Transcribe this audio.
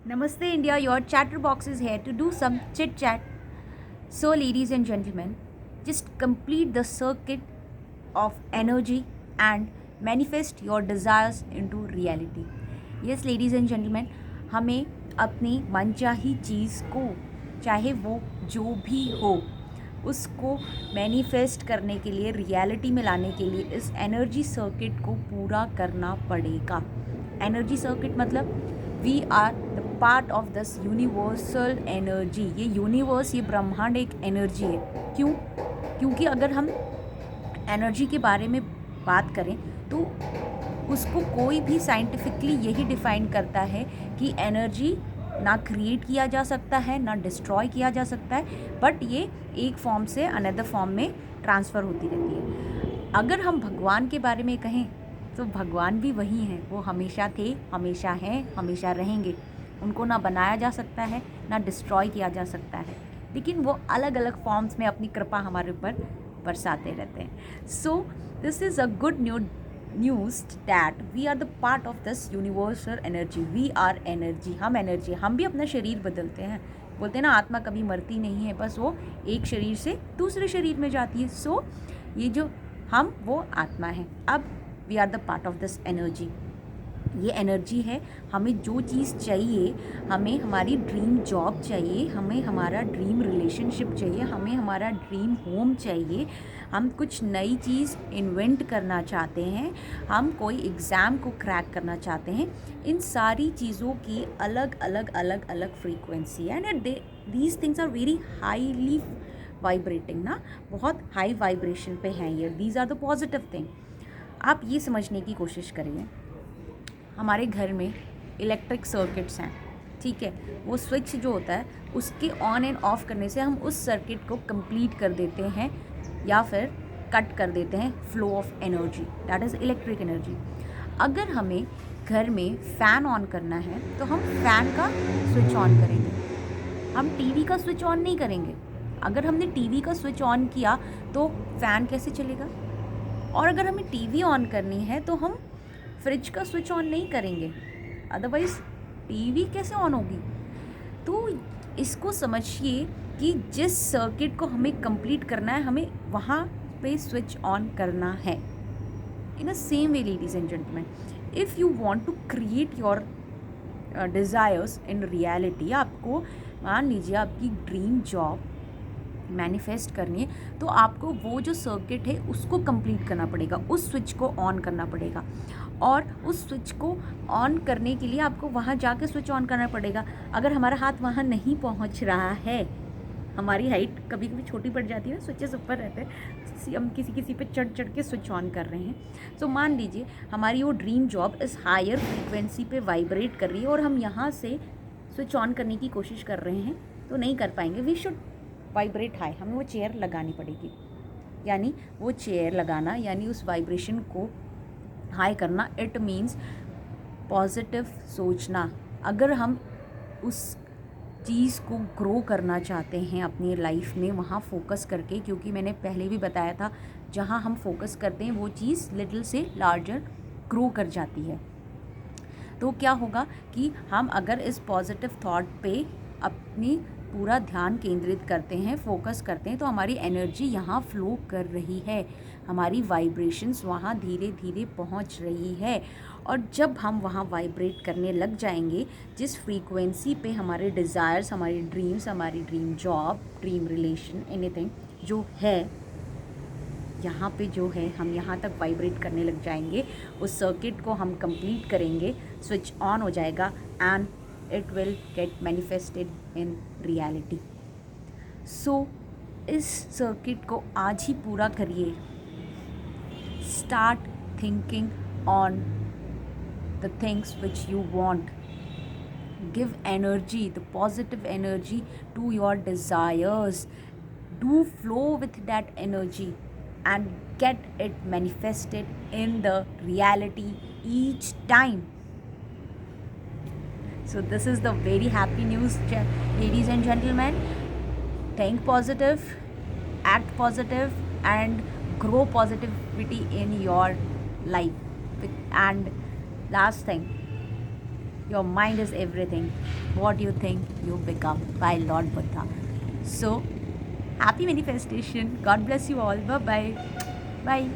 Namaste India, your chatterbox is here to do some chit chat. So, ladies and gentlemen, just complete the circuit of energy and manifest your desires into reality. Yes, ladies and gentlemen, हमें अपनी मनचाही चीज़ को, चाहे वो जो भी हो, उसको मैनिफेस्ट करने के लिए, रियलिटी में लाने के लिए इस एनर्जी सर्किट को पूरा करना पड़ेगा. एनर्जी सर्किट मतलब we are the part of this universal energy. ये यूनिवर्स, ये ब्रह्मांड एक एनर्जी है. क्यों? क्योंकि अगर हम एनर्जी के बारे में बात करें तो उसको कोई भी साइंटिफिकली यही डिफाइन करता है कि एनर्जी ना क्रिएट किया जा सकता है, ना डिस्ट्रॉय किया जा सकता है, बट ये एक फॉर्म से अनदर फॉर्म में ट्रांसफ़र होती रहती है. अगर हम भगवान के बारे में कहें तो भगवान भी वही हैं. वो हमेशा थे, हमेशा हैं, हमेशा रहेंगे. उनको ना बनाया जा सकता है, ना डिस्ट्रॉय किया जा सकता है, लेकिन वो अलग अलग फॉर्म्स में अपनी कृपा हमारे ऊपर बरसाते रहते हैं. So this is a good news that we are the part of this universal energy. We are energy. हम एनर्जी. हम भी अपना शरीर बदलते हैं. बोलते हैं ना, आत्मा कभी मरती नहीं है, बस वो एक शरीर से दूसरे शरीर में जाती है. सो ये जो हम, वो आत्मा है. अब we are the part of this energy. ये एनर्जी है. हमें जो चीज़ चाहिए, हमें हमारी ड्रीम जॉब चाहिए, हमें हमारा ड्रीम रिलेशनशिप चाहिए, हमें हमारा ड्रीम होम चाहिए, हम कुछ नई चीज़ इन्वेंट करना चाहते हैं, हम कोई एग्ज़ाम को क्रैक करना चाहते हैं, इन सारी चीज़ों की अलग अलग अलग अलग फ्रीक्वेंसी है. And these things are very highly vibrating ना, बहुत हाई वाइब्रेशन पे हैं ये. These are the positive thing. आप ये समझने की कोशिश करिए, हमारे घर में इलेक्ट्रिक सर्किट्स हैं, ठीक है. वो स्विच जो होता है, उसके ऑन एंड ऑफ करने से हम उस सर्किट को कंप्लीट कर देते हैं या फिर कट कर देते हैं flow of energy. That is electric energy. अगर हमें घर में फ़ैन ऑन करना है तो हम फ़ैन का स्विच ऑन करेंगे, हम टीवी का स्विच ऑन नहीं करेंगे. अगर हमने टीवी का स्विच ऑन किया तो फ़ैन कैसे चलेगा? और अगर हमें टीवी ऑन करनी है तो हम फ्रिज का स्विच ऑन नहीं करेंगे, अदरवाइज़ टीवी कैसे ऑन होगी? तो इसको समझिए कि जिस सर्किट को हमें कंप्लीट करना है, हमें वहाँ पे स्विच ऑन करना है. In a same way, ladies and gentleman, if you want to create your desires in reality, आपको मान लीजिए आपकी ड्रीम जॉब मैनिफेस्ट करनी है, तो आपको वो जो सर्किट है उसको कंप्लीट करना पड़ेगा, उस स्विच को ऑन करना पड़ेगा. और उस स्विच को ऑन करने के लिए आपको वहाँ जाके स्विच ऑन करना पड़ेगा. अगर हमारा हाथ वहाँ नहीं पहुँच रहा है, हमारी हाइट कभी कभी छोटी पड़ जाती है, स्विचेस ऊपर रहते हैं, हम किसी पे चढ़ के स्विच ऑन कर रहे हैं. सो मान लीजिए हमारी वो ड्रीम जॉब इस हायर फ्रीक्वेंसी पे वाइब्रेट कर रही है और हम यहाँ से स्विच ऑन करने की कोशिश कर रहे हैं तो नहीं कर पाएंगे. We should vibrate high. हमें वो चेयर लगानी पड़ेगी, यानी वो चेयर लगाना यानी उस वाइब्रेशन को हाई करना. इट मीन्स पॉजिटिव सोचना. अगर हम उस चीज़ को ग्रो करना चाहते हैं अपनी लाइफ में, वहाँ फोकस करके, क्योंकि मैंने पहले भी बताया था, जहाँ हम फोकस करते हैं वो चीज़ लिटिल से लार्जर ग्रो कर जाती है. तो क्या होगा कि हम अगर इस पॉजिटिव थॉट पे अपनी पूरा ध्यान केंद्रित करते हैं, फोकस करते हैं, तो हमारी एनर्जी यहाँ फ्लो कर रही है, हमारी वाइब्रेशंस वहाँ धीरे धीरे पहुँच रही है. और जब हम वहाँ वाइब्रेट करने लग जाएंगे, जिस फ्रीक्वेंसी पे हमारे डिज़ायर्स, हमारी ड्रीम्स, हमारी dream job, dream relation, anything जो है, यहाँ पे जो है, हम यहाँ तक वाइब्रेट करने लग जाएंगे, उस सर्किट को हम कंप्लीट करेंगे, स्विच ऑन हो जाएगा and it will get manifested in reality. So इस सर्किट को आज ही पूरा करिए. Start thinking on the things which you want. Give energy, the positive energy to your desires. Do flow with that energy and get it manifested in the reality each time. So this is the very happy news, ladies and gentlemen. Think positive, act positive, and grow positivity in your life. And last thing, your mind is everything. what you think you become by Lord Buddha. So, happy manifestation. God bless you all. Bye bye. Bye.